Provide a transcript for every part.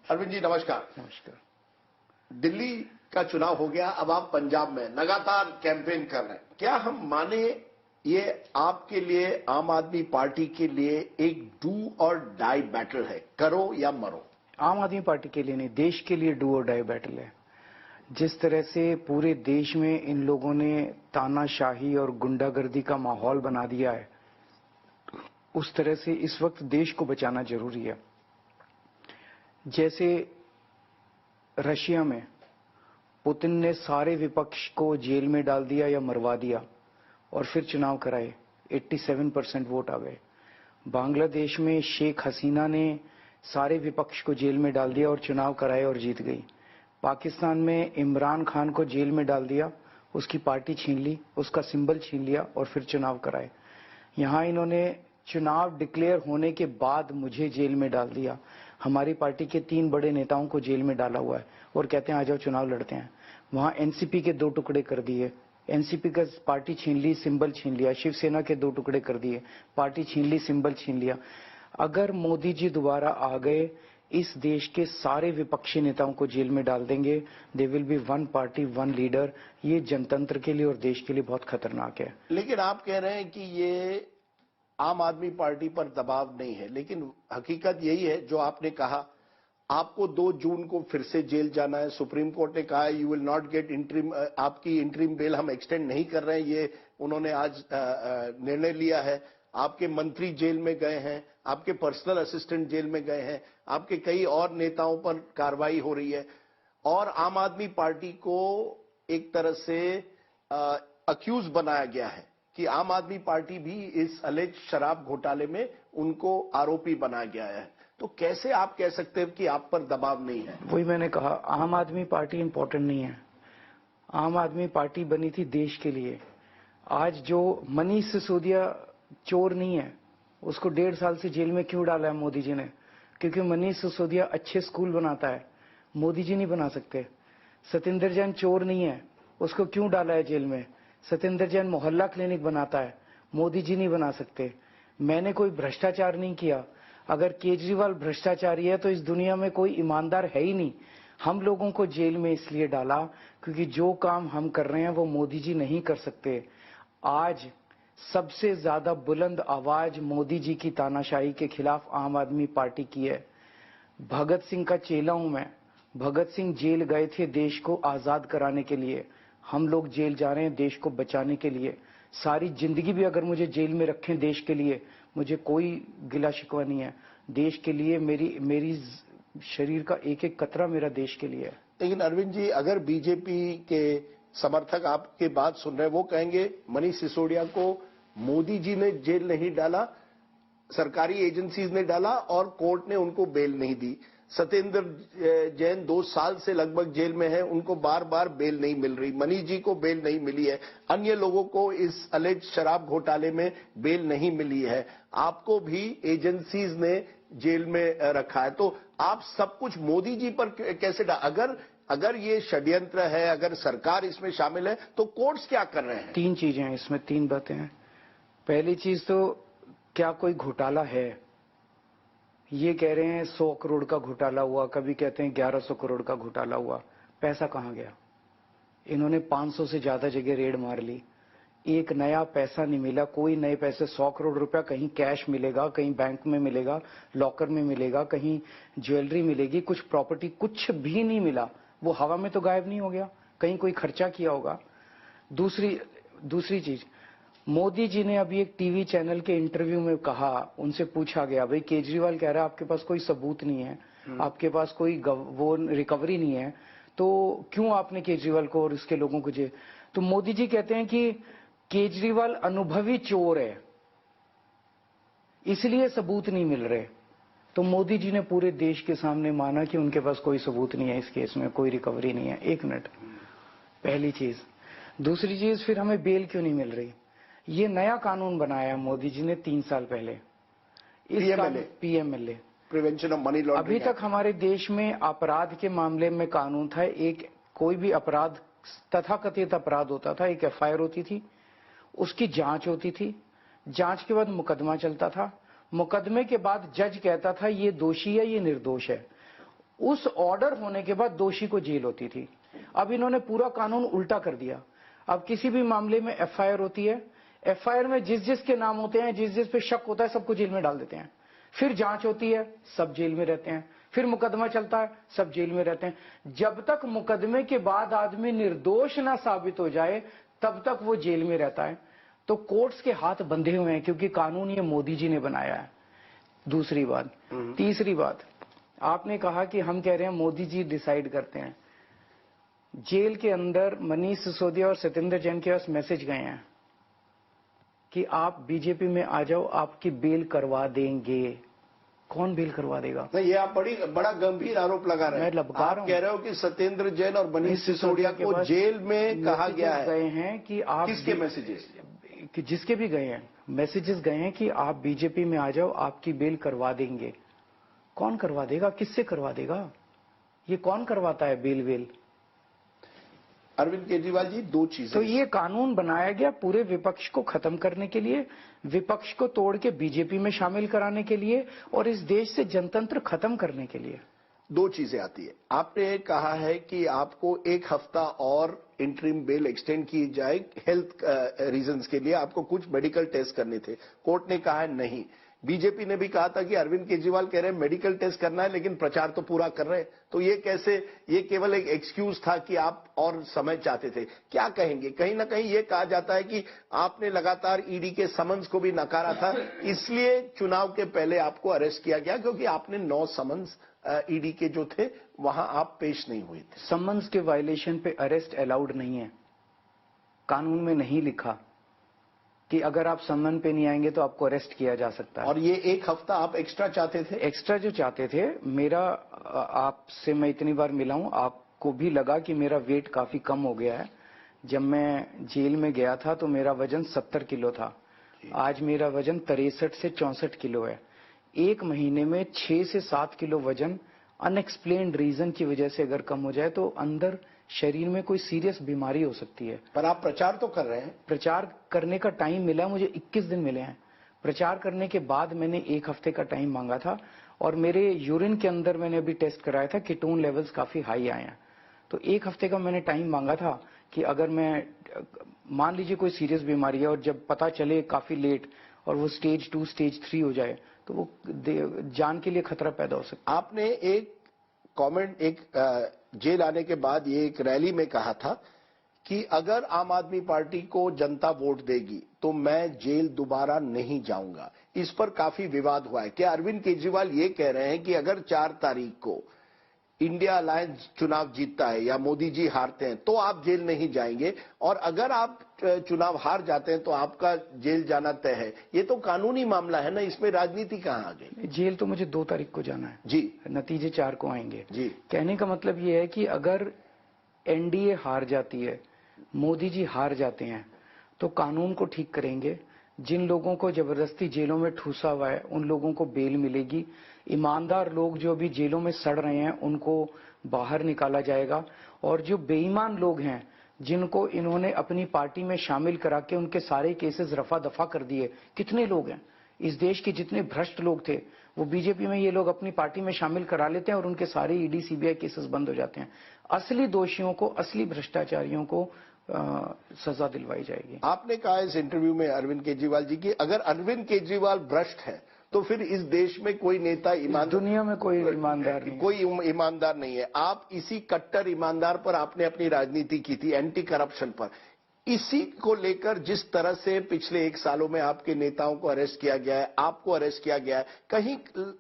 अरविंद जी नमस्कार। नमस्कार। दिल्ली का चुनाव हो गया, अब आप पंजाब में लगातार कैंपेन कर रहे हैं। क्या हम माने ये आपके लिए, आम आदमी पार्टी के लिए एक डू और डाई बैटल है, करो या मरो? आम आदमी पार्टी के लिए नहीं, देश के लिए डू और डाई बैटल है। जिस तरह से पूरे देश में इन लोगों ने तानाशाही और गुंडागर्दी का माहौल बना दिया है, उस तरह से इस वक्त देश को बचाना जरूरी है। जैसे रशिया में पुतिन ने सारे विपक्ष को जेल में डाल दिया या मरवा दिया और फिर चुनाव कराए, 87% वोट आ गए। बांग्लादेश में शेख हसीना ने सारे विपक्ष को जेल में डाल दिया और चुनाव कराए और जीत गई। पाकिस्तान में इमरान खान को जेल में डाल दिया, उसकी पार्टी छीन ली, उसका सिंबल छीन लिया और फिर चुनाव कराए। यहां इन्होंने चुनाव डिक्लेयर होने के बाद मुझे जेल में डाल दिया। हमारी पार्टी के 3 बड़े नेताओं को जेल में डाला हुआ है और कहते हैं आ जाओ चुनाव लड़ते हैं। वहां एनसीपी के 2 टुकड़े कर दिए, एनसीपी का पार्टी छीन ली, सिंबल छीन लिया। शिवसेना के 2 टुकड़े कर दिए, पार्टी छीन ली, सिंबल छीन लिया। अगर मोदी जी दोबारा आ गए, इस देश के सारे विपक्षी नेताओं को जेल में डाल देंगे। They will be 1 party 1 leader. ये जनतंत्र के लिए और देश के लिए बहुत खतरनाक है। लेकिन आप कह रहे हैं कि ये आम आदमी पार्टी पर दबाव नहीं है, लेकिन हकीकत यही है जो आपने कहा, आपको 2 जून को फिर से जेल जाना है। सुप्रीम कोर्ट ने कहा you will not gate interim, आपकी इंटरिम बेल हम एक्सटेंड नहीं कर रहे हैं, ये उन्होंने आज निर्णय लिया है। आपके मंत्री जेल में गए हैं, आपके पर्सनल असिस्टेंट जेल में गए हैं, आपके कई और नेताओं पर कार्रवाई हो रही है और आम आदमी पार्टी को एक तरह से अक्यूज बनाया गया है कि आम आदमी पार्टी भी इस अलेज शराब घोटाले में उनको आरोपी बनाया गया है। तो कैसे आप कह सकते हैं कि आप पर दबाव नहीं है? वही मैंने कहा, आम आदमी पार्टी इंपॉर्टेंट नहीं है। आम आदमी पार्टी बनी थी देश के लिए। आज जो मनीष सिसोदिया चोर नहीं है, उसको 1.5 साल से जेल में क्यों डाला है मोदी जी ने? क्योंकि मनीष सिसोदिया अच्छे स्कूल बनाता है, मोदी जी नहीं बना सकते। सत्येंद्र जैन चोर नहीं है, उसको क्यों डाला है जेल में? सत्येंद्र जैन मोहल्ला क्लिनिक बनाता है, मोदी जी नहीं बना सकते। मैंने कोई भ्रष्टाचार नहीं किया। अगर केजरीवाल भ्रष्टाचारी है तो इस दुनिया में कोई ईमानदार है ही नहीं। हम लोगों को जेल में इसलिए डाला क्योंकि जो काम हम कर रहे हैं वो मोदी जी नहीं कर सकते। आज सबसे ज्यादा बुलंद आवाज मोदी जी की तानाशाही के खिलाफ आम आदमी पार्टी की है। भगत सिंह का चेला हूं मैं। भगत सिंह जेल गए थे देश को आजाद कराने के लिए। हम लोग जेल जा रहे हैं देश को बचाने के लिए। सारी जिंदगी भी अगर मुझे जेल में रखें देश के लिए, मुझे कोई गिला शिकवा नहीं है। देश के लिए मेरी शरीर का एक एक कतरा मेरा देश के लिए है। लेकिन अरविंद जी, अगर बीजेपी के समर्थक आपकी बात सुन रहे हैं, वो कहेंगे मनीष सिसोदिया को मोदी जी ने जेल नहीं डाला, सरकारी एजेंसीज ने डाला और कोर्ट ने उनको बेल नहीं दी। सत्येंद्र जैन 2 साल से लगभग जेल में है, उनको बार बार बेल नहीं मिल रही। मनीष जी को बेल नहीं मिली है, अन्य लोगों को इस अलेज शराब घोटाले में बेल नहीं मिली है। आपको भी एजेंसीज ने जेल में रखा है। तो आप सब कुछ मोदी जी पर कैसे अगर ये षड्यंत्र है, अगर सरकार इसमें शामिल है, तो कोर्ट्स क्या कर रहे हैं? 3 चीजें हैं इसमें, 3 बातें हैं। पहली चीज तो क्या कोई घोटाला है? ये कह रहे हैं 100 करोड़ का घोटाला हुआ, कभी कहते हैं 1100 करोड़ का घोटाला हुआ। पैसा कहां गया? इन्होंने 500 से ज्यादा जगह रेड मार ली, एक नया पैसा नहीं मिला। कोई नए पैसे, 100 करोड़ रुपया कहीं कैश मिलेगा, कहीं बैंक में मिलेगा, लॉकर में मिलेगा, कहीं ज्वेलरी मिलेगी, कुछ प्रॉपर्टी, कुछ भी नहीं मिला। वो हवा में तो गायब नहीं हो गया, कहीं कोई खर्चा किया होगा। दूसरी चीज, मोदी जी ने अभी एक टीवी चैनल के इंटरव्यू में कहा, उनसे पूछा गया, भाई केजरीवाल कह रहा है आपके पास कोई सबूत नहीं है, आपके पास कोई वो रिकवरी नहीं है, तो क्यों आपने केजरीवाल को और उसके लोगों को जेल? तो मोदी जी कहते हैं कि केजरीवाल अनुभवी चोर है, इसलिए सबूत नहीं मिल रहे। तो मोदी जी ने पूरे देश के सामने माना कि उनके पास कोई सबूत नहीं है, इस केस में कोई रिकवरी नहीं है। 1 मिनट, पहली चीज। दूसरी चीज, फिर हमें बेल क्यों नहीं मिल रही? ये नया कानून बनाया मोदी जी ने 3 साल पहले, PMLA, prevention of money laundering. अभी तक हमारे देश में अपराध के मामले में कानून था, एक कोई भी अपराध, तथाकथित अपराध होता था, एक एफआईआर होती थी, उसकी जांच होती थी, जांच के बाद मुकदमा चलता था, मुकदमे के बाद जज कहता था ये दोषी है, ये निर्दोष है। उस ऑर्डर होने के बाद दोषी को जेल होती थी। अब इन्होंने पूरा कानून उल्टा कर दिया। अब किसी भी मामले में एफआईआर होती है, एफआईआर में जिस जिस के नाम होते हैं, जिस जिस पे शक होता है, सबको जेल में डाल देते हैं। फिर जांच होती है, सब जेल में रहते हैं। फिर मुकदमा चलता है, सब जेल में रहते हैं। जब तक मुकदमे के बाद आदमी निर्दोष ना साबित हो जाए, तब तक वो जेल में रहता है। तो कोर्ट्स के हाथ बंधे हुए हैं, क्योंकि कानून ये मोदी जी ने बनाया है। दूसरी बात। तीसरी बात, आपने कहा कि हम कह रहे हैं मोदी जी डिसाइड करते हैं। जेल के अंदर मनीष सिसोदिया और सत्येंद्र जैन के पास मैसेज गए हैं कि आप बीजेपी में आ जाओ, आपकी बेल करवा देंगे। कौन बेल करवा देगा? नहीं, ये आप बड़ा गंभीर आरोप लगा रहे हैं। आप कह रहे हो कि सत्येंद्र जैन और मनीष सिसोदिया को जेल में कहा गया है। गए हैं कि आप, किसके मैसेजेस? कि जिसके भी गए हैं मैसेजेस गए हैं कि आप बीजेपी में आ जाओ, आपकी बेल करवा देंगे। कौन करवा देगा? किससे करवा देगा? ये कौन करवाता है बेल वेल? अरविंद केजरीवाल जी, दो चीजें। तो ये कानून बनाया गया पूरे विपक्ष को खत्म करने के लिए, विपक्ष को तोड़ के बीजेपी में शामिल कराने के लिए, और इस देश से जनतंत्र खत्म करने के लिए। दो चीजें आती है। आपने कहा है कि आपको एक हफ्ता और इंटरिम बेल एक्सटेंड की जाए हेल्थ रीजंस के लिए, आपको कुछ मेडिकल टेस्ट करने थे। कोर्ट ने कहा है नहीं। बीजेपी ने भी कहा था कि अरविंद केजरीवाल कह रहे हैं मेडिकल टेस्ट करना है, लेकिन प्रचार तो पूरा कर रहे हैं। तो ये कैसे? ये केवल एक एक्सक्यूज था कि आप और समय चाहते थे। क्या कहेंगे? कहीं ना कहीं ये कहा जाता है कि आपने लगातार ईडी के समन्स को भी नकारा था, इसलिए चुनाव के पहले आपको अरेस्ट किया गया, क्योंकि आपने 9 समन्स ईडी के जो थे वहां आप पेश नहीं हुए थे। समन्स के वायलेशन पे अरेस्ट अलाउड नहीं है। कानून में नहीं लिखा कि अगर आप समन पे नहीं आएंगे तो आपको अरेस्ट किया जा सकता है। और ये एक हफ्ता आप एक्स्ट्रा चाहते थे? एक्स्ट्रा जो चाहते थे, मेरा आपसे मैं इतनी बार मिला हूं, आपको भी लगा कि मेरा वेट काफी कम हो गया है। जब मैं जेल में गया था तो मेरा वजन 70 किलो था। आज मेरा वजन 63 से 64 किलो है। एक महीने में 6 से 7 किलो वजन अनएक्सप्लेन्ड रीजन की वजह से अगर कम हो जाए तो अंदर शरीर में कोई सीरियस बीमारी हो सकती है। पर आप प्रचार तो कर रहे हैं। प्रचार करने का टाइम मिला है मुझे, 21 दिन मिले हैं। प्रचार करने के बाद मैंने 1 हफ्ते का टाइम मांगा था, और मेरे यूरिन के अंदर मैंने अभी टेस्ट कराया था, कीटोन लेवल्स काफी हाई आए हैं। तो 1 हफ्ते का मैंने टाइम मांगा था कि अगर मैं, मान लीजिए कोई सीरियस बीमारी है और जब पता चले काफी लेट और वो स्टेज 2 स्टेज 3 हो जाए तो वो जान के लिए खतरा पैदा हो सकता है। आपने एक कमेंट, एक जेल आने के बाद ये एक रैली में कहा था कि अगर आम आदमी पार्टी को जनता वोट देगी तो मैं जेल दोबारा नहीं जाऊंगा। इस पर काफी विवाद हुआ है। क्या अरविंद केजरीवाल ये कह रहे हैं कि अगर 4 तारीख को इंडिया अलायंस चुनाव जीतता है या मोदी जी हारते हैं तो आप जेल नहीं जाएंगे, और अगर आप चुनाव हार जाते हैं तो आपका जेल जाना तय है? ये तो कानूनी मामला है ना, इसमें राजनीति कहां आ गई? जेल तो मुझे 2 तारीख को जाना है जी, नतीजे 4 को आएंगे जी। कहने का मतलब ये है कि अगर एनडीए हार जाती है, मोदी जी हार जाते हैं, तो कानून को ठीक करेंगे। जिन लोगों को जबरदस्ती जेलों में ठूसा हुआ है उन लोगों को बेल मिलेगी। ईमानदार लोग जो अभी जेलों में सड़ रहे हैं उनको बाहर निकाला जाएगा, और जो बेईमान लोग हैं जिनको इन्होंने अपनी पार्टी में शामिल करा के उनके सारे केसेस रफा दफा कर दिए। कितने लोग हैं इस देश के जितने भ्रष्ट लोग थे वो बीजेपी में ये लोग अपनी पार्टी में शामिल करा लेते हैं और उनके सारे ईडी सीबीआई केसेस बंद हो जाते हैं। असली दोषियों को, असली भ्रष्टाचारियों को सजा दिलवाई जाएगी। आपने कहा इस इंटरव्यू में अरविंद केजरीवाल जी की अगर अरविंद केजरीवाल भ्रष्ट है तो फिर इस देश में कोई नेता ईमानदार, दुनिया में कोई ईमानदार नहीं, कोई ईमानदार नहीं है। आप इसी कट्टर ईमानदार पर आपने अपनी राजनीति की थी, एंटी करप्शन पर। इसी को लेकर जिस तरह से पिछले 1 सालों में आपके नेताओं को अरेस्ट किया गया है, आपको अरेस्ट किया गया है, कहीं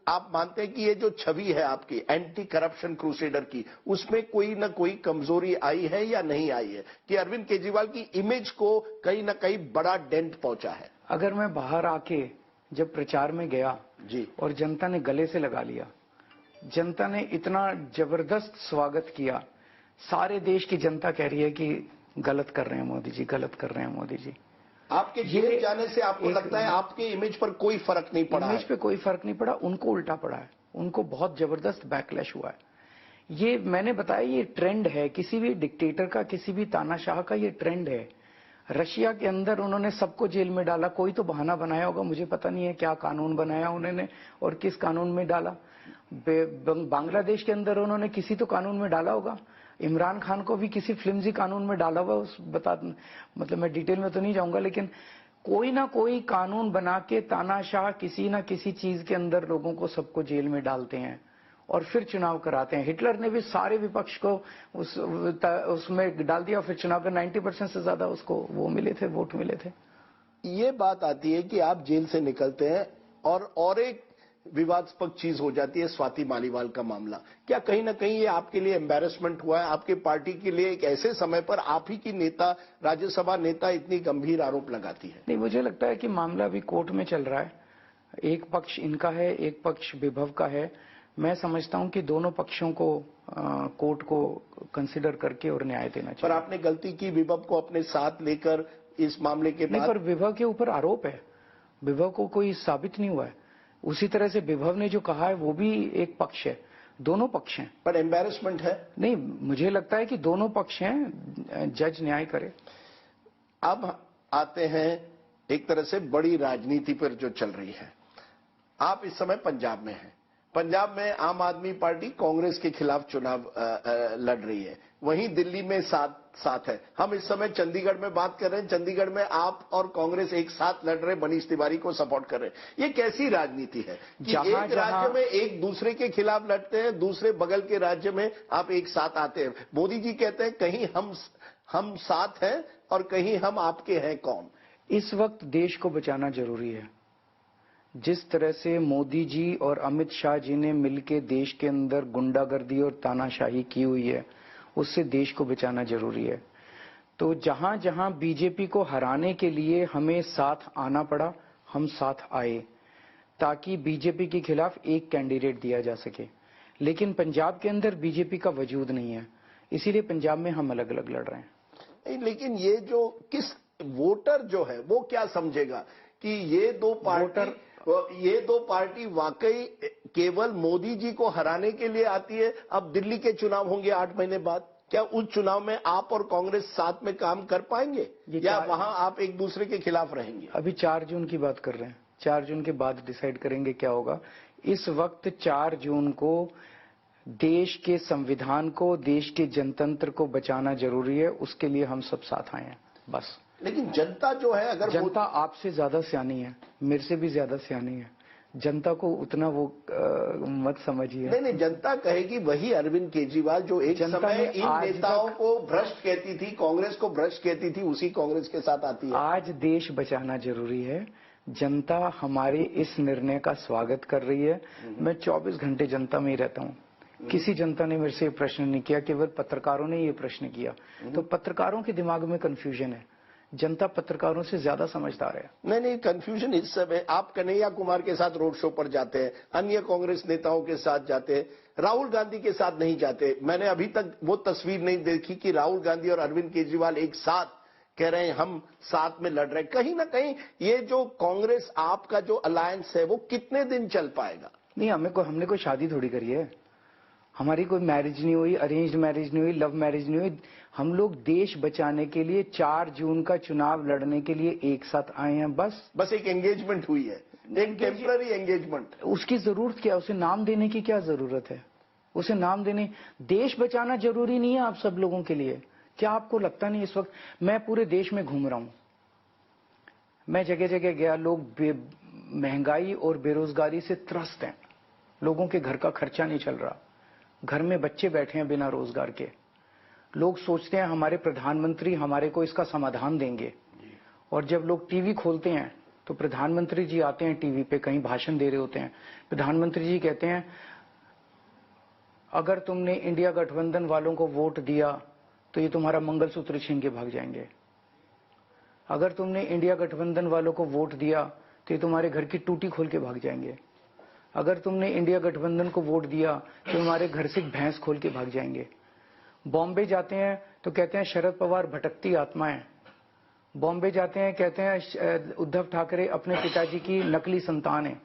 आप मानते हैं कि ये जो छवि है आपकी एंटी करप्शन क्रूसेडर की, उसमें कोई ना कोई कमजोरी आई है या नहीं आई है, कि अरविंद केजरीवाल की इमेज को कहीं ना कहीं बड़ा डेंट पहुंचा है? अगर मैं बाहर आके जब प्रचार में गया जी, और जनता ने गले से लगा लिया, जनता ने इतना जबरदस्त स्वागत किया, सारे देश की जनता कह रही है कि गलत कर रहे हैं मोदी जी, गलत कर रहे हैं मोदी जी। आपके जेल जाने से आपको लगता है आपके इमेज पर कोई फर्क नहीं पड़ा? इमेज पे कोई फर्क नहीं पड़ा, उनको उल्टा पड़ा है, उनको बहुत जबरदस्त बैकलैश हुआ है। ये मैंने बताया, ये ट्रेंड है किसी भी डिक्टेटर का, किसी भी तानाशाह का, ये ट्रेंड है। रशिया के अंदर उन्होंने सबको जेल में डाला, कोई तो बहाना बनाया होगा, मुझे पता नहीं है क्या कानून बनाया उन्होंने और किस कानून में डाला। बांग्लादेश के अंदर उन्होंने किसी तो कानून में डाला होगा, इमरान खान को भी किसी फ्लिमजी कानून में डाला हुआ, मतलब मैं डिटेल में तो नहीं जाऊंगा, लेकिन कोई ना कोई कानून बना के तानाशाह किसी ना किसी चीज के अंदर लोगों को सबको जेल में डालते हैं और फिर चुनाव कराते हैं। हिटलर ने भी सारे विपक्ष को उसमें डाल दिया, फिर चुनाव का 90% से ज्यादा उसको वो मिले थे, वोट मिले थे। ये बात आती है कि आप जेल से निकलते हैं और एक विवादास्पद चीज हो जाती है स्वाति मालीवाल का मामला। क्या कहीं ना कहीं ये आपके लिए एम्बैरेसमेंट हुआ है, आपके पार्टी के लिए एक ऐसे समय पर आप ही की नेता, राज्यसभा नेता इतनी गंभीर आरोप लगाती है? नहीं, मुझे लगता है कि मामला अभी कोर्ट में चल रहा है, एक पक्ष इनका है, एक पक्ष विभव का है। मैं समझता हूं कि दोनों पक्षों को कोर्ट को कंसिडर करके और न्याय देना चाहिए। पर आपने गलती की विभव को अपने साथ लेकर इस मामले के बाद। नहीं, पर विभव के ऊपर आरोप है, विभव को कोई साबित नहीं हुआ है। उसी तरह से विभव ने जो कहा है वो भी एक पक्ष है, दोनों पक्ष हैं। पर एम्बैरेसमेंट है? नहीं, मुझे लगता है कि दोनों पक्ष हैं, जज न्याय करे। अब आते हैं एक तरह से बड़ी राजनीति पर जो चल रही है। आप इस समय पंजाब में हैं। पंजाब में आम आदमी पार्टी कांग्रेस के खिलाफ चुनाव लड़ रही है, वहीं दिल्ली में साथ है। हम इस समय चंडीगढ़ में बात कर रहे हैं, चंडीगढ़ में आप और कांग्रेस एक साथ लड़ रहे, मनीष तिवारी को सपोर्ट कर रहे हैं। ये कैसी राजनीति है कि एक राज्य में एक दूसरे के खिलाफ लड़ते हैं, दूसरे बगल के राज्य में आप एक साथ आते हैं? मोदी जी कहते हैं कहीं हम साथ हैं और कहीं हम आपके हैं कौन। इस वक्त देश को बचाना जरूरी है। जिस तरह से मोदी जी और अमित शाह जी ने मिलकर देश के अंदर गुंडागर्दी और तानाशाही की हुई है, उससे देश को बचाना जरूरी है। तो जहां जहां बीजेपी को हराने के लिए हमें साथ आना पड़ा, हम साथ आए ताकि बीजेपी के खिलाफ एक कैंडिडेट दिया जा सके। लेकिन पंजाब के अंदर बीजेपी का वजूद नहीं है, इसीलिए पंजाब में हम अलग अलग लड़ रहे हैं। लेकिन ये जो किस वोटर जो है वो क्या समझेगा कि ये दो पार्टी वाकई केवल मोदी जी को हराने के लिए आती है? अब दिल्ली के चुनाव होंगे 8 महीने बाद, क्या उस चुनाव में आप और कांग्रेस साथ में काम कर पाएंगे या वहां आप एक दूसरे के खिलाफ रहेंगे? अभी 4 जून की बात कर रहे हैं, 4 जून के बाद डिसाइड करेंगे क्या होगा। इस वक्त 4 जून को देश के संविधान को, देश के जनतंत्र को बचाना जरूरी है, उसके लिए हम सब साथ आए हैं बस। लेकिन जनता जो है, अगर जनता आपसे ज्यादा सियानी है, मेरे से भी ज्यादा सियानी है, जनता को उतना वो मत समझिए। नहीं, जनता कहेगी वही अरविंद केजरीवाल जो एक समय इन नेताओं को भ्रष्ट कहती थी, कांग्रेस को भ्रष्ट कहती थी, उसी कांग्रेस के साथ आती है। आज देश बचाना जरूरी है, जनता हमारे इस निर्णय का स्वागत कर रही है। मैं 24 घंटे जनता में ही रहता हूँ, किसी जनता ने मेरे से ये प्रश्न नहीं किया, केवल पत्रकारों ने ये प्रश्न किया। तो पत्रकारों के दिमाग में कंफ्यूजन है, जनता पत्रकारों से ज्यादा समझदार है। नहीं, कंफ्यूजन इस समय आप कन्हैया कुमार के साथ रोड शो पर जाते हैं, अन्य कांग्रेस नेताओं के साथ जाते हैं, राहुल गांधी के साथ नहीं जाते। मैंने अभी तक वो तस्वीर नहीं देखी कि राहुल गांधी और अरविंद केजरीवाल एक साथ कह रहे हैं हम साथ में लड़ रहे हैं। कहीं ना कहीं ये जो कांग्रेस आपका जो अलायंस है वो कितने दिन चल पाएगा? नहीं, हमने कोई शादी थोड़ी करी है, हमारी कोई मैरिज नहीं हुई, अरेंज्ड मैरिज नहीं हुई, लव मैरिज नहीं हुई। हम लोग देश बचाने के लिए 4 जून का चुनाव लड़ने के लिए एक साथ आए हैं बस एक एंगेजमेंट हुई है, एक टेम्पररी एंगेजमेंट। उसकी जरूरत क्या, उसे नाम देने की क्या जरूरत है? उसे नाम देने, देश बचाना जरूरी नहीं है आप सब लोगों के लिए? क्या आपको लगता नहीं? इस वक्त मैं पूरे देश में घूम रहा हूं, मैं जगह जगह गया, लोग महंगाई और बेरोजगारी से त्रस्त हैं, लोगों के घर का खर्चा नहीं चल रहा, घर में बच्चे बैठे हैं बिना रोजगार के। लोग सोचते हैं हमारे प्रधानमंत्री हमारे को इसका समाधान देंगे, और जब लोग टीवी खोलते हैं तो प्रधानमंत्री जी आते हैं टीवी पे, कहीं भाषण दे रहे होते हैं, प्रधानमंत्री जी कहते हैं अगर तुमने इंडिया गठबंधन वालों को वोट दिया तो ये तुम्हारा मंगलसूत्र छीन के भाग जाएंगे, अगर तुमने इंडिया गठबंधन वालों को वोट दिया तो ये तुम्हारे घर की टूटी खोल के भाग जाएंगे, अगर तुमने इंडिया गठबंधन को वोट दिया तो हमारे घर से भैंस खोल के भाग जाएंगे। बॉम्बे जाते हैं तो कहते हैं शरद पवार भटकती आत्मा है, बॉम्बे जाते हैं कहते हैं उद्धव ठाकरे अपने पिताजी की नकली संतान है।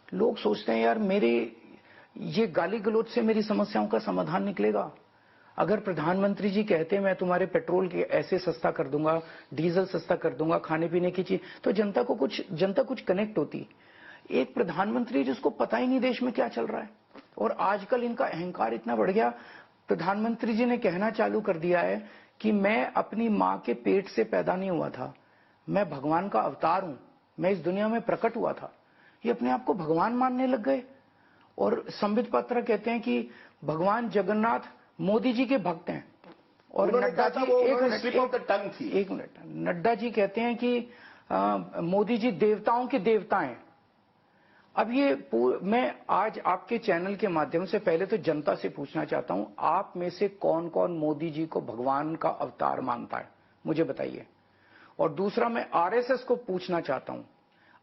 लोग सोचते हैं यार मेरे ये गाली गलौज से मेरी समस्याओं का समाधान निकलेगा? अगर प्रधानमंत्री जी कहते हैं मैं तुम्हारे पेट्रोल के ऐसे सस्ता कर दूंगा, डीजल सस्ता कर दूंगा, खाने पीने की चीज, तो जनता कुछ कनेक्ट होती। एक प्रधानमंत्री जिसको पता ही नहीं देश में क्या चल रहा है, और आजकल इनका अहंकार इतना बढ़ गया, प्रधानमंत्री जी ने कहना चालू कर दिया है कि मैं अपनी मां के पेट से पैदा नहीं हुआ था, मैं भगवान का अवतार हूं, मैं इस दुनिया में प्रकट हुआ था। ये अपने आप को भगवान मानने लग गए। और संबित पात्रा कहते हैं कि भगवान जगन्नाथ मोदी जी के भक्त हैं। और नड्डा जी, एक मिनट, नड्डा जी कहते हैं कि मोदी जी देवताओं के देवता हैं। अब ये मैं आज आपके चैनल के माध्यम से पहले तो जनता से पूछना चाहता हूं, आप में से कौन कौन मोदी जी को भगवान का अवतार मानता है, मुझे बताइए। और दूसरा, मैं आरएसएस को पूछना चाहता हूं,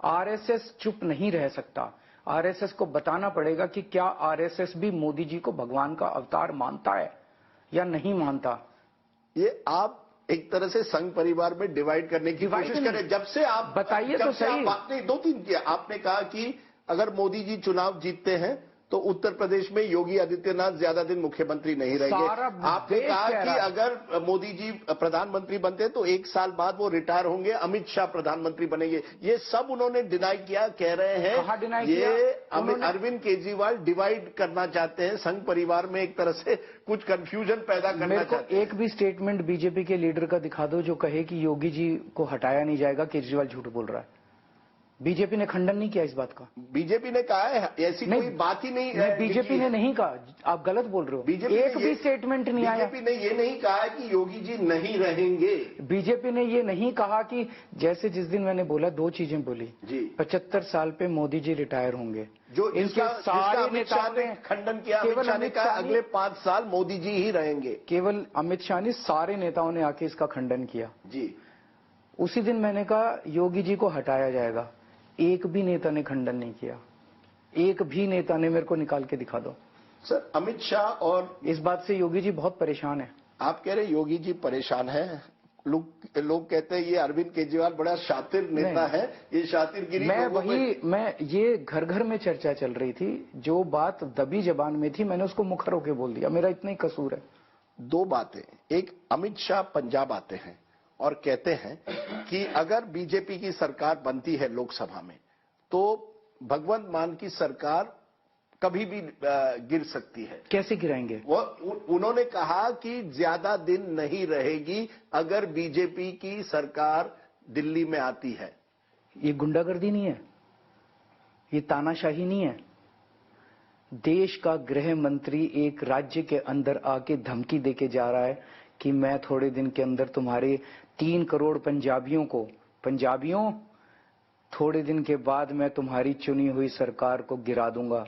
आरएसएस चुप नहीं रह सकता, आरएसएस को बताना पड़ेगा कि क्या आरएसएस भी मोदी जी को भगवान का अवतार मानता है या नहीं मानता। ये आप एक तरह से संघ परिवार में डिवाइड करने की कोशिश करें। जब से आप बताइए तो सही। आपने 2-3 किया, आपने कहा कि अगर मोदी जी चुनाव जीतते हैं तो उत्तर प्रदेश में योगी आदित्यनाथ ज्यादा दिन मुख्यमंत्री नहीं रहेंगे। आपने कहा कि अगर मोदी जी प्रधानमंत्री बनते हैं तो 1 साल बाद वो रिटायर होंगे, अमित शाह प्रधानमंत्री बनेंगे। ये सब उन्होंने डिनाई किया। कह रहे हैं ये अरविंद केजरीवाल डिवाइड करना चाहते हैं, संघ परिवार में एक तरह से कुछ कंफ्यूजन पैदा करना चाहते हैं। एक भी स्टेटमेंट बीजेपी के लीडर का दिखा दो जो कहे कि योगी जी को हटाया नहीं जाएगा, केजरीवाल झूठ बोल रहा है। बीजेपी ने खंडन नहीं किया इस बात का। बीजेपी ने कहा है ऐसी कोई बात ही नहीं है। बीजेपी ने नहीं कहा, आप गलत बोल रहे हो। एक भी स्टेटमेंट नहीं आया। बीजेपी ने ये नहीं कहा कि योगी जी नहीं रहेंगे। बीजेपी ने ये नहीं कहा कि, जैसे जिस दिन मैंने बोला 2 चीजें बोली जी, 75 साल पे मोदी जी रिटायर होंगे, जो इनके सारे नेताओं ने खंडन किया। अमित शाह ने कहा अगले 5 साल मोदी जी ही रहेंगे। केवल अमित शाह ने, सारे नेताओं ने आके इसका खंडन किया जी। उसी दिन मैंने कहा योगी जी को हटाया जाएगा, एक भी नेता ने खंडन नहीं किया, एक भी नेता ने। मेरे को निकाल के दिखा दो सर। अमित शाह और इस बात से योगी जी बहुत परेशान है। आप कह रहे योगी जी परेशान है, लोग कहते हैं ये अरविंद केजरीवाल बड़ा शातिर नेता है, ये शातिरगिरी। मैं ये घर घर में चर्चा चल रही थी, जो बात दबी जबान में थी मैंने उसको मुखर होकर बोल दिया, मेरा इतना ही कसूर है। 2 बातें, एक अमित शाह पंजाब आते हैं और कहते हैं कि अगर बीजेपी की सरकार बनती है लोकसभा में तो भगवंत मान की सरकार कभी भी गिर सकती है। कैसे गिराएंगे? वो उन्होंने कहा कि ज्यादा दिन नहीं रहेगी अगर बीजेपी की सरकार दिल्ली में आती है। ये गुंडागर्दी नहीं है, ये तानाशाही नहीं है। देश का गृह मंत्री एक राज्य के अंदर आके धमकी देके जा रहा है कि मैं थोड़े दिन के अंदर तुम्हारे 3 करोड़ पंजाबियों थोड़े दिन के बाद मैं तुम्हारी चुनी हुई सरकार को गिरा दूंगा,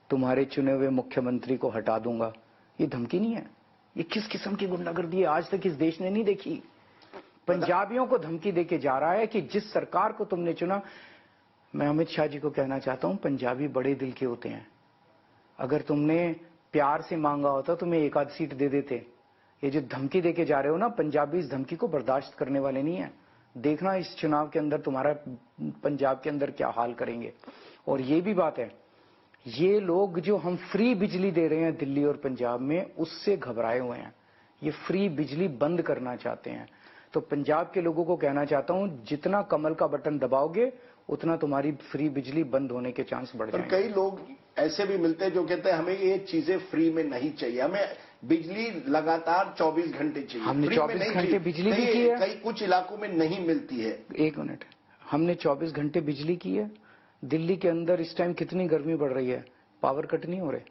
तुम्हारे चुने हुए मुख्यमंत्री को हटा दूंगा। ये धमकी नहीं है, ये किस किस्म की गुंडागर्दी है आज तक इस देश ने नहीं देखी। पंजाबियों को धमकी देके जा रहा है कि जिस सरकार को तुमने चुना। मैं अमित शाह जी को कहना चाहता हूं, पंजाबी बड़े दिल के होते हैं। अगर तुमने प्यार से मांगा होता तो मैं 1 आध सीट दे देते। ये जो धमकी देके जा रहे हो ना, पंजाबी इस धमकी को बर्दाश्त करने वाले नहीं है। देखना इस चुनाव के अंदर तुम्हारा पंजाब के अंदर क्या हाल करेंगे। और ये भी बात है, ये लोग जो हम फ्री बिजली दे रहे हैं दिल्ली और पंजाब में, उससे घबराए हुए हैं। ये फ्री बिजली बंद करना चाहते हैं। तो पंजाब के लोगों को कहना चाहता हूं, जितना कमल का बटन दबाओगे उतना तुम्हारी फ्री बिजली बंद होने के चांस बढ़ जाएंगे। कई लोग ऐसे भी मिलते हैं जो कहते हैं हमें ये चीजें फ्री में नहीं चाहिए, हमें बिजली लगातार 24 घंटे चाहिए। हमने 24 घंटे बिजली भी की है, कई कुछ इलाकों में नहीं मिलती है। 1 मिनट, हमने 24 घंटे बिजली की है। दिल्ली के अंदर इस टाइम कितनी गर्मी बढ़ रही है, पावर कट नहीं हो रहे।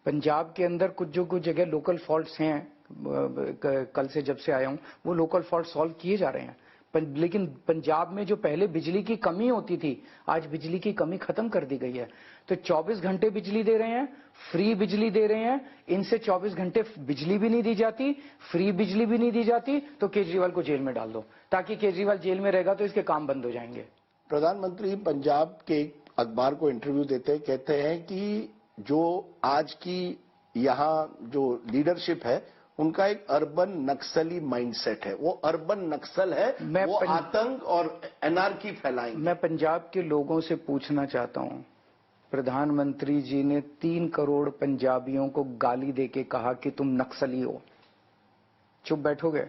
पंजाब के अंदर कुछ जगह लोकल फॉल्ट्स हैं, कल से जब से आया हूं वो लोकल फॉल्ट सॉल्व किए जा रहे हैं। लेकिन पंजाब में जो पहले बिजली की कमी होती थी, आज बिजली की कमी खत्म कर दी गई है। तो 24 घंटे बिजली दे रहे हैं, फ्री बिजली दे रहे हैं। इनसे 24 घंटे बिजली भी नहीं दी जाती, फ्री बिजली भी नहीं दी जाती, तो केजरीवाल को जेल में डाल दो, ताकि केजरीवाल जेल में रहेगा तो इसके काम बंद हो जाएंगे। प्रधानमंत्री पंजाब के अखबार को इंटरव्यू देते कहते हैं कि जो आज की यहाँ जो लीडरशिप है उनका एक अर्बन नक्सली माइंडसेट है। वो अर्बन नक्सल है, वो आतंक और एनार्की फैलाएंगे। मैं पंजाब के लोगों से पूछना चाहता हूं, प्रधानमंत्री जी ने 3 करोड़ पंजाबियों को गाली देके कहा कि तुम नक्सली हो, चुप बैठोगे?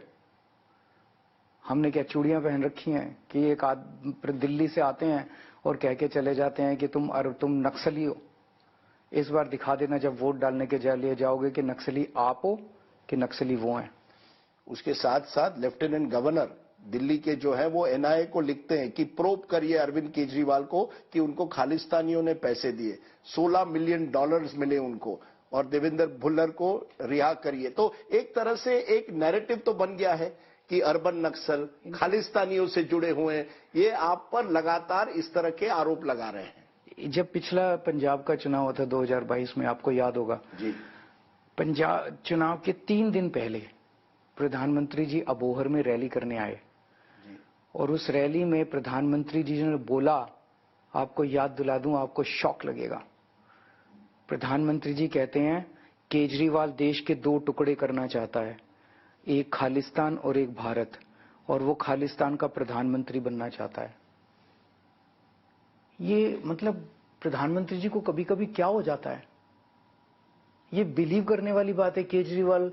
हमने क्या चूड़ियां पहन रखी हैं कि एक दिल्ली से आते हैं और कह के चले जाते हैं कि तुम नक्सली हो? इस बार दिखा देना जब वोट डालने के लिए जाओगे कि नक्सली आप हो कि नक्सली वो हैं। उसके साथ साथ लेफ्टिनेंट गवर्नर दिल्ली के जो है वो एनआईए को लिखते हैं कि प्रोब करिए अरविंद केजरीवाल को कि उनको खालिस्तानियों ने पैसे दिए, $16 मिलियन मिले उनको, और देवेंद्र भुल्लर को रिहा करिए। तो एक तरह से एक नैरेटिव तो बन गया है कि अर्बन नक्सल खालिस्तानियों से जुड़े हुए हैं। ये आप पर लगातार इस तरह के आरोप लगा रहे हैं। जब पिछला पंजाब का चुनाव हुआ था 2022 में, आपको याद होगा जी, पंजाब चुनाव के 3 दिन पहले प्रधानमंत्री जी अबोहर में रैली करने आए और उस रैली में प्रधानमंत्री जी ने बोला, आपको याद दिला दूं, आपको शॉक लगेगा। प्रधानमंत्री जी कहते हैं केजरीवाल देश के 2 टुकड़े करना चाहता है, एक खालिस्तान और एक भारत, और वो खालिस्तान का प्रधानमंत्री बनना चाहता है। ये मतलब प्रधानमंत्री जी को कभी कभी क्या हो जाता है, ये बिलीव करने वाली बात है। केजरीवाल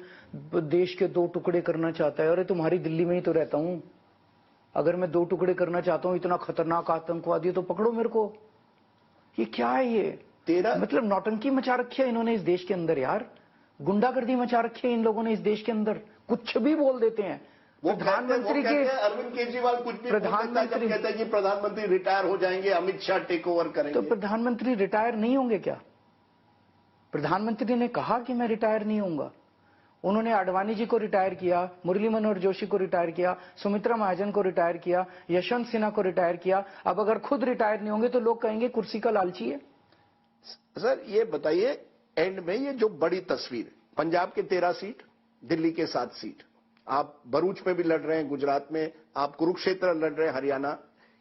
देश के 2 टुकड़े करना चाहता है। अरे तुम्हारी दिल्ली में ही तो रहता हूं, अगर मैं 2 टुकड़े करना चाहता हूं, इतना खतरनाक आतंकवादी है तो पकड़ो मेरे को। ये क्या है, ये मतलब नौटंकी मचा रखी है इन्होंने इस देश के अंदर यार, गुंडागर्दी मचा रखी है इन लोगों ने इस देश के अंदर, कुछ भी बोल देते हैं। प्रधानमंत्री के अरविंद केजरीवाल कुछ भी प्रधानमंत्री कहते हैं कि प्रधानमंत्री रिटायर हो जाएंगे, अमित शाह टेक ओवर करेंगे। तो प्रधानमंत्री रिटायर नहीं होंगे क्या? प्रधानमंत्री ने कहा कि मैं रिटायर नहीं होऊंगा। उन्होंने आडवाणी जी को रिटायर किया, मुरली मनोहर जोशी को रिटायर किया, सुमित्रा महाजन को रिटायर किया, यशवंत सिन्हा को रिटायर किया। अब अगर खुद रिटायर नहीं होंगे तो लोग कहेंगे कुर्सी का लालची है। सर ये बताइए, एंड में ये जो बड़ी तस्वीर, पंजाब के 13 सीट, दिल्ली के 7 सीट, आप भरूच में भी लड़ रहे हैं, गुजरात में आप कुरुक्षेत्र लड़ रहे हैं, हरियाणा,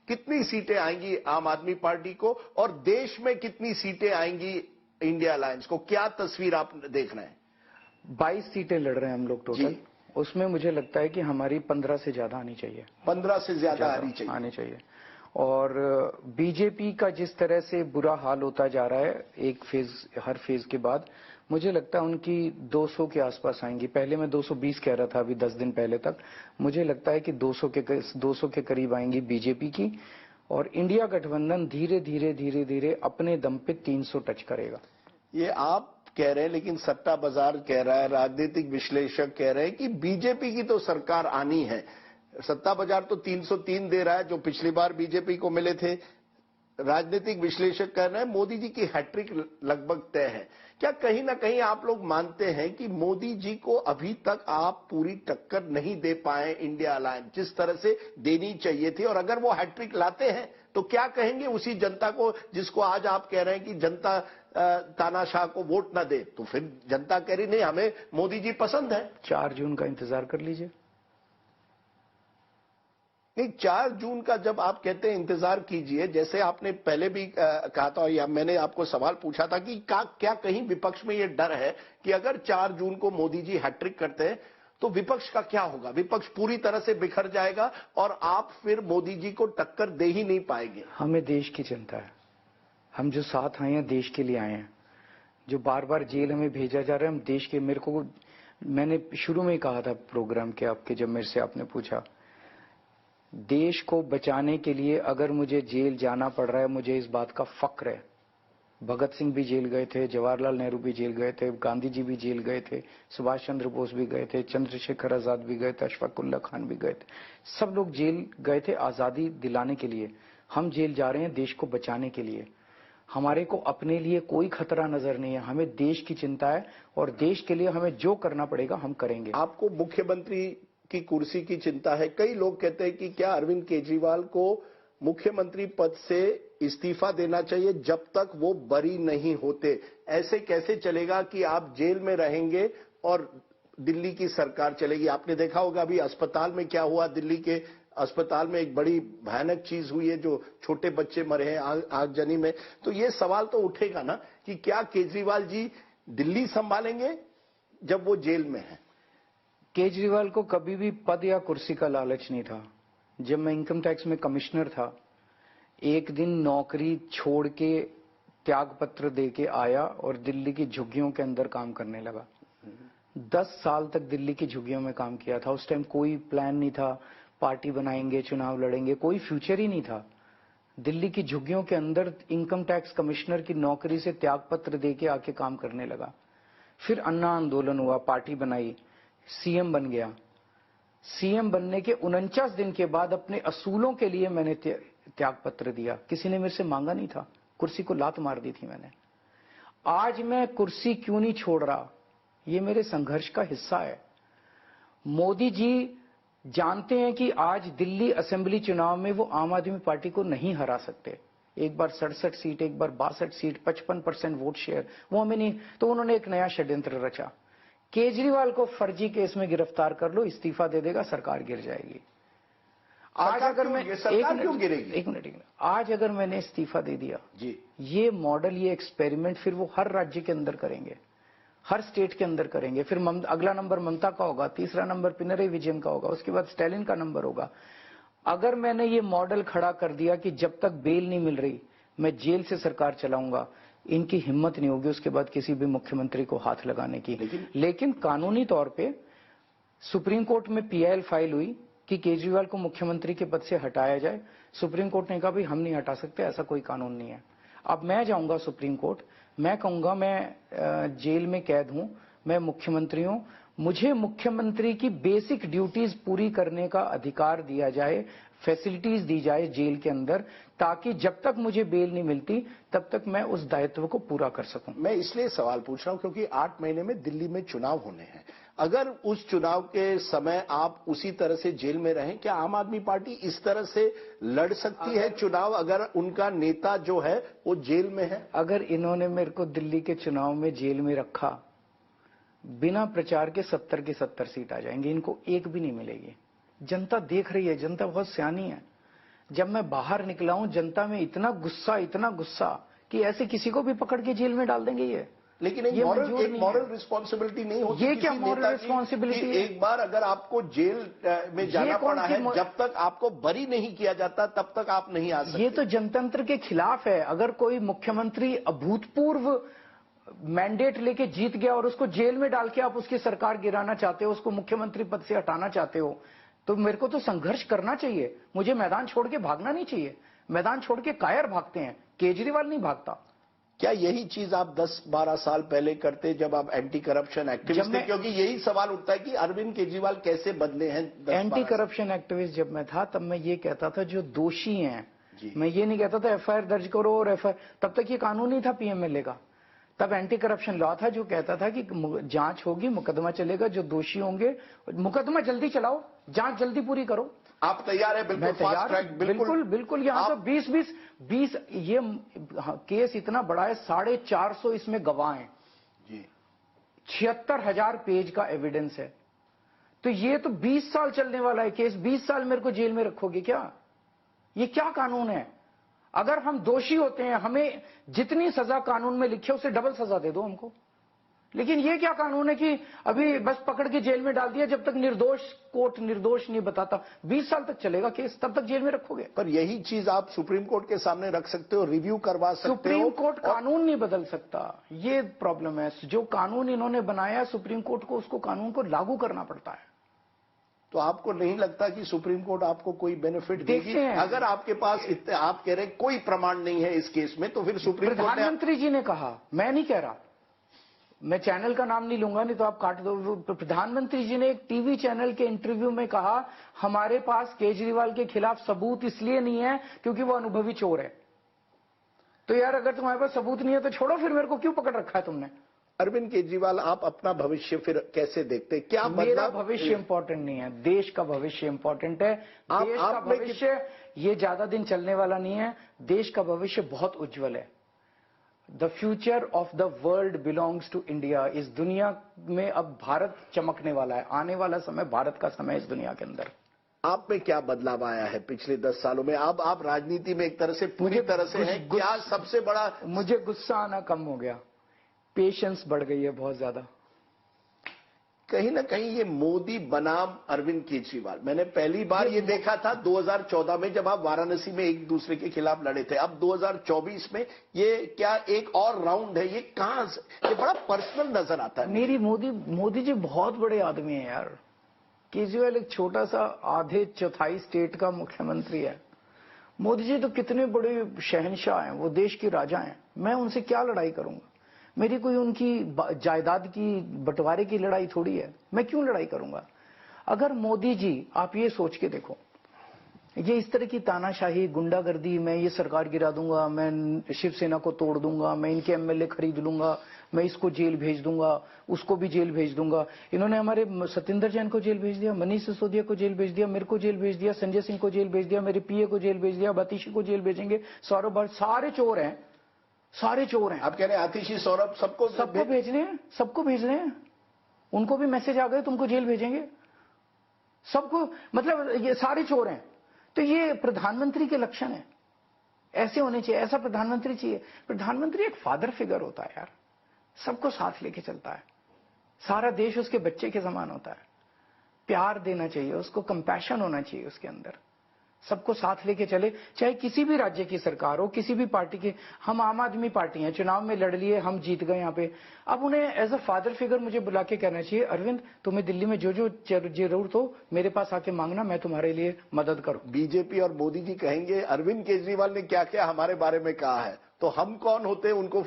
कितनी सीटें आएंगी आम आदमी पार्टी को, और देश में कितनी सीटें आएंगी इंडिया अलायंस को? क्या तस्वीर आप देख रहे हैं? 22 सीटें लड़ रहे हैं हम लोग टोटल। उसमें मुझे लगता है कि हमारी 15 से ज्यादा आनी चाहिए। 15 से ज्यादा आनी चाहिए। और बीजेपी का जिस तरह से बुरा हाल होता जा रहा है एक फेज, हर फेज के बाद, मुझे लगता है उनकी 200 के आसपास आएंगी। पहले मैं 220 कह रहा था, अभी 10 दिन पहले तक मुझे लगता है कि 200 के करीब आएंगी बीजेपी की, और इंडिया गठबंधन धीरे धीरे अपने दम पे 300 टच करेगा। ये आप कह रहे हैं, लेकिन सट्टा बाजार कह रहा है, राजनीतिक विश्लेषक कह रहे हैं कि बीजेपी की तो सरकार आनी है। सत्ता बाजार तो 303 दे रहा है जो पिछली बार बीजेपी को मिले थे। राजनीतिक विश्लेषक कह रहे हैं मोदी जी की हैट्रिक लगभग तय है। क्या कहीं ना कहीं आप लोग मानते हैं कि मोदी जी को अभी तक आप पूरी टक्कर नहीं दे पाए इंडिया अलायंस जिस तरह से देनी चाहिए थी, और अगर वो हैट्रिक लाते हैं तो क्या कहेंगे उसी जनता को जिसको आज आप कह रहे हैं कि जनता तानाशाह को वोट ना दे? तो फिर जनता कह रही नहीं, हमें मोदी जी पसंद है। 4 जून का इंतजार कर लीजिए। नहीं, 4 जून का जब आप कहते हैं इंतजार कीजिए, जैसे आपने पहले भी कहा था, या मैंने आपको सवाल पूछा था कि क्या कहीं विपक्ष में ये डर है कि अगर 4 जून को मोदी जी हैट्रिक करते हैं तो विपक्ष का क्या होगा? विपक्ष पूरी तरह से बिखर जाएगा और आप फिर मोदी जी को टक्कर दे ही नहीं पाएंगे। हमें देश की चिंता है। हम जो साथ आए हैं देश के लिए आए हैं। जो बार बार जेल हमें भेजा जा रहा है, हम देश के, मेरे को, मैंने शुरू में ही कहा था प्रोग्राम के आपके, जब मेरे से आपने पूछा, देश को बचाने के लिए अगर मुझे जेल जाना पड़ रहा है, मुझे इस बात का फक्र है। भगत सिंह भी जेल गए थे, जवाहरलाल नेहरू भी जेल गए थे, गांधी जी भी जेल गए थे, सुभाष चंद्र बोस भी गए थे, चंद्रशेखर आजाद भी गए थे, अशफाक उल्ला खान भी गए थे। सब लोग जेल गए थे आजादी दिलाने के लिए। हम जेल जा रहे हैं देश को बचाने के लिए। हमारे को अपने लिए कोई खतरा नजर नहीं है, हमें देश की चिंता है और देश के लिए हमें जो करना पड़ेगा हम करेंगे। आपको मुख्यमंत्री की कुर्सी की चिंता है। कई लोग कहते हैं कि क्या अरविंद केजरीवाल को मुख्यमंत्री पद से इस्तीफा देना चाहिए जब तक वो बरी नहीं होते। ऐसे कैसे चलेगा कि आप जेल में रहेंगे और दिल्ली की सरकार चलेगी? आपने देखा होगा अभी अस्पताल में क्या हुआ, दिल्ली के अस्पताल में एक बड़ी भयानक चीज हुई है, जो छोटे बच्चे मरे हैं आगजनी में। तो ये सवाल तो उठेगा ना कि क्या केजरीवाल जी दिल्ली संभालेंगे जब वो जेल में है? केजरीवाल को कभी भी पद या कुर्सी का लालच नहीं था। जब मैं इनकम टैक्स में कमिश्नर था, एक दिन नौकरी छोड़ के त्याग पत्र दे के आया और दिल्ली की झुग्गियों के अंदर काम करने लगा। 10 साल तक दिल्ली की झुग्गियों में काम किया था। उस टाइम कोई प्लान नहीं था, पार्टी बनाएंगे, चुनाव लड़ेंगे, कोई फ्यूचर ही नहीं था। दिल्ली की झुग्गियों के अंदर इनकम टैक्स कमिश्नर की नौकरी से त्यागपत्र देके आके काम करने लगा। फिर अन्ना आंदोलन हुआ, पार्टी बनाई, सीएम बन गया। सीएम बनने के 49 दिन के बाद अपने असूलों के लिए मैंने त्यागपत्र दिया। किसी ने मेरे से मांगा नहीं था, कुर्सी को लात मार दी थी मैंने। आज मैं कुर्सी क्यों नहीं छोड़ रहा, ये मेरे संघर्ष का हिस्सा है। मोदी जी जानते हैं कि आज दिल्ली असेंबली चुनाव में वो आम आदमी पार्टी को नहीं हरा सकते। एक बार 67 सीट, एक बार 62 सीट, 55% वोट शेयर, वो हमें नहीं। तो उन्होंने एक नया षड्यंत्र रचा, केजरीवाल को फर्जी केस में गिरफ्तार कर लो, इस्तीफा दे देगा, सरकार गिर जाएगी। आज अगर मैं एक मिनट, आज अगर मैंने इस्तीफा दे दिया जी, ये मॉडल, ये एक्सपेरिमेंट फिर वो हर राज्य के अंदर करेंगे, हर स्टेट के अंदर करेंगे। फिर अगला नंबर ममता का होगा, तीसरा नंबर पिनरई विजयन का होगा, उसके बाद स्टैलिन का नंबर होगा। अगर मैंने ये मॉडल खड़ा कर दिया कि जब तक बेल नहीं मिल रही मैं जेल से सरकार चलाऊंगा, इनकी हिम्मत नहीं होगी उसके बाद किसी भी मुख्यमंत्री को हाथ लगाने की। लेकिन कानूनी तौर पे सुप्रीम कोर्ट में पीआईएल फाइल हुई कि केजरीवाल को मुख्यमंत्री के पद से हटाया जाए। सुप्रीम कोर्ट ने कहा भाई हम नहीं हटा सकते, ऐसा कोई कानून नहीं है। अब मैं जाऊंगा सुप्रीम कोर्ट, मैं कहूंगा मैं जेल में कैद हूं, मैं मुख्यमंत्री हूं, मुझे मुख्यमंत्री की बेसिक ड्यूटीज पूरी करने का अधिकार दिया जाए, फैसिलिटीज दी जाए जेल के अंदर, ताकि जब तक मुझे बेल नहीं मिलती तब तक मैं उस दायित्व को पूरा कर सकूं। मैं इसलिए सवाल पूछ रहा हूं क्योंकि 8 महीने में दिल्ली में चुनाव होने हैं। अगर उस चुनाव के समय आप उसी तरह से जेल में रहें, क्या आम आदमी पार्टी इस तरह से लड़ सकती है चुनाव अगर उनका नेता जो है वो जेल में है? अगर इन्होंने मेरे को दिल्ली के चुनाव में जेल में रखा, बिना प्रचार के 70 की 70 सीट आ जाएंगी, इनको एक भी नहीं मिलेगी। जनता देख रही है, जनता बहुत सियानी है। जब मैं बाहर निकला हूं, जनता में इतना गुस्सा कि ऐसे किसी को भी पकड़ के जेल में डाल देंगे ये। लेकिन एक मॉरल रिस्पॉन्सिबिलिटी नहीं होती? ये क्या मॉरल रिस्पॉन्सिबिलिटी है? एक बार अगर आपको जेल में जाना पड़ा है, जब तक आपको बरी नहीं किया जाता तब तक आप नहीं आ सकते। ये तो जनतंत्र के खिलाफ है। अगर कोई मुख्यमंत्री अभूतपूर्व मैंडेट लेके जीत गया और उसको जेल में डाल के आप उसकी सरकार गिराना चाहते हो, उसको मुख्यमंत्री पद से हटाना चाहते हो, तो मेरे को तो संघर्ष करना चाहिए। मुझे मैदान छोड़ के भागना नहीं चाहिए। मैदान छोड़ के कायर भागते हैं, केजरीवाल नहीं भागता। क्या यही चीज आप 10-12 साल पहले करते जब आप एंटी करप्शन एक्टिविस्ट थे? क्योंकि यही सवाल उठता है कि अरविंद केजरीवाल कैसे बदले हैं। एंटी करप्शन एक्टिविस्ट जब मैं था तब मैं ये कहता था जो दोषी हैं, मैं ये नहीं कहता था एफआईआर दर्ज करो और एफआईआर, तब तक ये कानून नहीं था पीएमएलए का। तब एंटी करप्शन लॉ था जो कहता था कि जांच होगी, मुकदमा चलेगा, जो दोषी होंगे मुकदमा जल्दी चलाओ, जांच जल्दी पूरी करो। आप तैयार है? बिल्कुल फास्ट ट्रैक। बिल्कुल। यहाँ तो 20 ये केस इतना बड़ा है, 450 इसमें गवाह हैं जी, 76,000 पेज का एविडेंस है। तो ये तो 20 साल चलने वाला है केस। 20 साल मेरे को जेल में रखोगे क्या? ये क्या कानून है? अगर हम दोषी होते हैं, हमें जितनी सजा कानून में लिखी है उससे डबल सजा दे दो हमको। लेकिन ये क्या कानून है कि अभी बस पकड़ के जेल में डाल दिया, जब तक कोर्ट निर्दोष नहीं बताता 20 साल तक चलेगा केस, तब तक जेल में रखोगे। पर यही चीज आप सुप्रीम कोर्ट के सामने रख सकते हो, रिव्यू करवा सकते हो। सुप्रीम कोर्ट कानून नहीं बदल सकता, ये प्रॉब्लम है। जो कानून इन्होंने बनाया सुप्रीम कोर्ट को, उसको कानून को लागू करना पड़ता है। तो आपको नहीं लगता कि सुप्रीम कोर्ट आपको कोई बेनिफिट देगी? अगर आपके पास आप कह रहे कोई प्रमाण नहीं है इस केस में, तो फिर सुप्रीम कोर्ट प्रधानमंत्री जी ने कहा, मैं नहीं कह रहा, मैं चैनल का नाम नहीं लूंगा नहीं तो आप काट दो। प्रधानमंत्री जी ने एक टीवी चैनल के इंटरव्यू में कहा हमारे पास केजरीवाल के खिलाफ सबूत इसलिए नहीं है क्योंकि वो अनुभवी चोर है। तो यार अगर तुम्हारे पास सबूत नहीं है तो छोड़ो, फिर मेरे को क्यों पकड़ रखा है तुमने? अरविंद केजरीवाल, आप अपना भविष्य फिर कैसे देखते? क्या मेरा भविष्य इंपॉर्टेंट नहीं है, देश का भविष्य इंपॉर्टेंट है। देश का भविष्य ये ज्यादा दिन चलने वाला नहीं है। देश का भविष्य बहुत उज्जवल है। The future of the world belongs to India. इस दुनिया में अब भारत चमकने वाला है। आने वाला समय भारत का समय इस दुनिया के अंदर। आप में क्या बदलाव आया है पिछले 10 सालों में? अब आप राजनीति में एक तरह से पूरी तरह से हैं। क्या सबसे बड़ा? मुझे गुस्सा आना कम हो गया, पेशेंस बढ़ गई है बहुत ज्यादा। कहीं ना कहीं ये मोदी बनाम अरविंद केजरीवाल, मैंने पहली बार ये देखा था 2014 में जब आप वाराणसी में एक दूसरे के खिलाफ लड़े थे। अब 2024 में ये क्या एक और राउंड है? ये कहां से? ये बड़ा पर्सनल नजर आता है। मेरी मोदी जी बहुत बड़े आदमी है यार। केजरीवाल एक छोटा सा आधे चौथाई स्टेट का मुख्यमंत्री है। मोदी जी तो कितने बड़े शहंशाह हैं, वो देश के राजा हैं। मैं उनसे क्या लड़ाई करूंगा? मेरी कोई उनकी जायदाद की बंटवारे की लड़ाई थोड़ी है। मैं क्यों लड़ाई करूंगा? अगर मोदी जी, आप ये सोच के देखो, ये इस तरह की तानाशाही, गुंडागर्दी, मैं ये सरकार गिरा दूंगा, मैं शिवसेना को तोड़ दूंगा, मैं इनके एमएलए खरीद लूंगा, मैं इसको जेल भेज दूंगा, उसको भी जेल भेज दूंगा। इन्होंने हमारे सत्येंद्र जैन को जेल भेज दिया, मनीष सिसोदिया को जेल भेज दिया, मेरे को जेल भेज दिया, संजय सिंह को जेल भेज दिया, मेरे पीए को जेल भेज दिया, आतिशी को जेल भेजेंगे, सौरभ भट्ट, सारे चोर हैं, सारे चोर हैं। आप कह रहे हैं आतिशी, सौरभ, सबको भेज रहे हैं, सबको भेज रहे हैं। उनको भी मैसेज आ गए तुमको जेल भेजेंगे, सबको। मतलब ये सारे चोर हैं। तो ये प्रधानमंत्री के लक्षण है, ऐसे होने चाहिए, ऐसा प्रधानमंत्री चाहिए। प्रधानमंत्री एक फादर फिगर होता है यार, सबको साथ लेके चलता है, सारा देश उसके बच्चे के समान होता है, प्यार देना चाहिए उसको, कंपैशन होना चाहिए उसके अंदर, सबको साथ लेके चले, चाहे किसी भी राज्य की सरकार हो, किसी भी पार्टी की। हम आम आदमी पार्टी हैं, चुनाव में लड़ लिए, हम जीत गए यहाँ पे। अब उन्हें एज अ फादर फिगर मुझे बुला के कहना चाहिए, अरविंद तुम्हें दिल्ली में जो जो जरूरत हो मेरे पास आके मांगना, मैं तुम्हारे लिए मदद करूं। बीजेपी और मोदी जी कहेंगे अरविंद केजरीवाल ने क्या क्या हमारे बारे में कहा है, तो हम कौन होते हैं उनको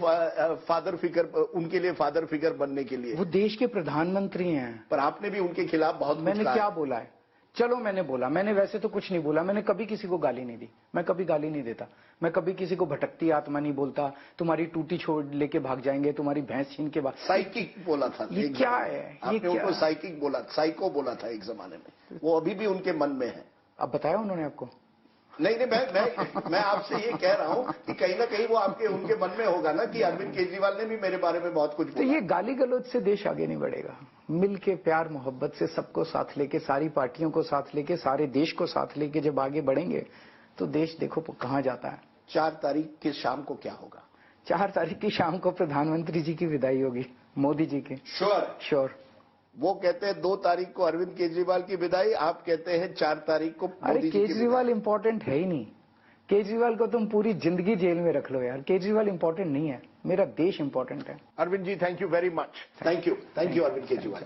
फादर फिगर, उनके लिए फादर फिगर बनने के लिए? वो देश के प्रधानमंत्री हैं। पर आपने भी उनके खिलाफ बहुत कुछ मैंने कहा क्या बोला है? चलो मैंने बोला, मैंने वैसे तो कुछ नहीं बोला, मैंने कभी किसी को गाली नहीं दी, मैं कभी गाली नहीं देता, मैं कभी किसी को भटकती आत्मा नहीं बोलता, तुम्हारी टूटी छोड़ लेके भाग जाएंगे, तुम्हारी भैंस छीन के भाग। साइकिक बोला था, ये क्या है? आपने उनको साइकिक बोला, साइको बोला था एक जमाने में, वो अभी भी उनके मन में है। अब बताया उन्होंने आपको? नहीं, मैं आपसे ये कह रहा हूं कि कहीं ना कहीं वो आपके उनके मन में होगा ना कि अरविंद केजरीवाल ने भी मेरे बारे में बहुत कुछ बोला। तो ये गाली गलौज से देश आगे नहीं बढ़ेगा। मिल के प्यार मोहब्बत से सबको साथ लेके, सारी पार्टियों को साथ लेके, सारे देश को साथ लेके जब आगे बढ़ेंगे तो देश देखो कहां जाता है। 4 तारीख की शाम को क्या होगा? 4 तारीख की शाम को प्रधानमंत्री जी की विदाई होगी, मोदी जी की। श्योर। वो कहते हैं 2 तारीख को अरविंद केजरीवाल की विदाई, आप कहते हैं 4 तारीख को मोदी जी की विदाई। केजरीवाल इंपॉर्टेंट है ही नहीं। केजरीवाल को तुम पूरी जिंदगी जेल में रख लो यार, केजरीवाल इंपॉर्टेंट नहीं है, मेरा देश इंपॉर्टेंट है। Arvind ji, thank you very much. Thank you Arvind Kejriwal.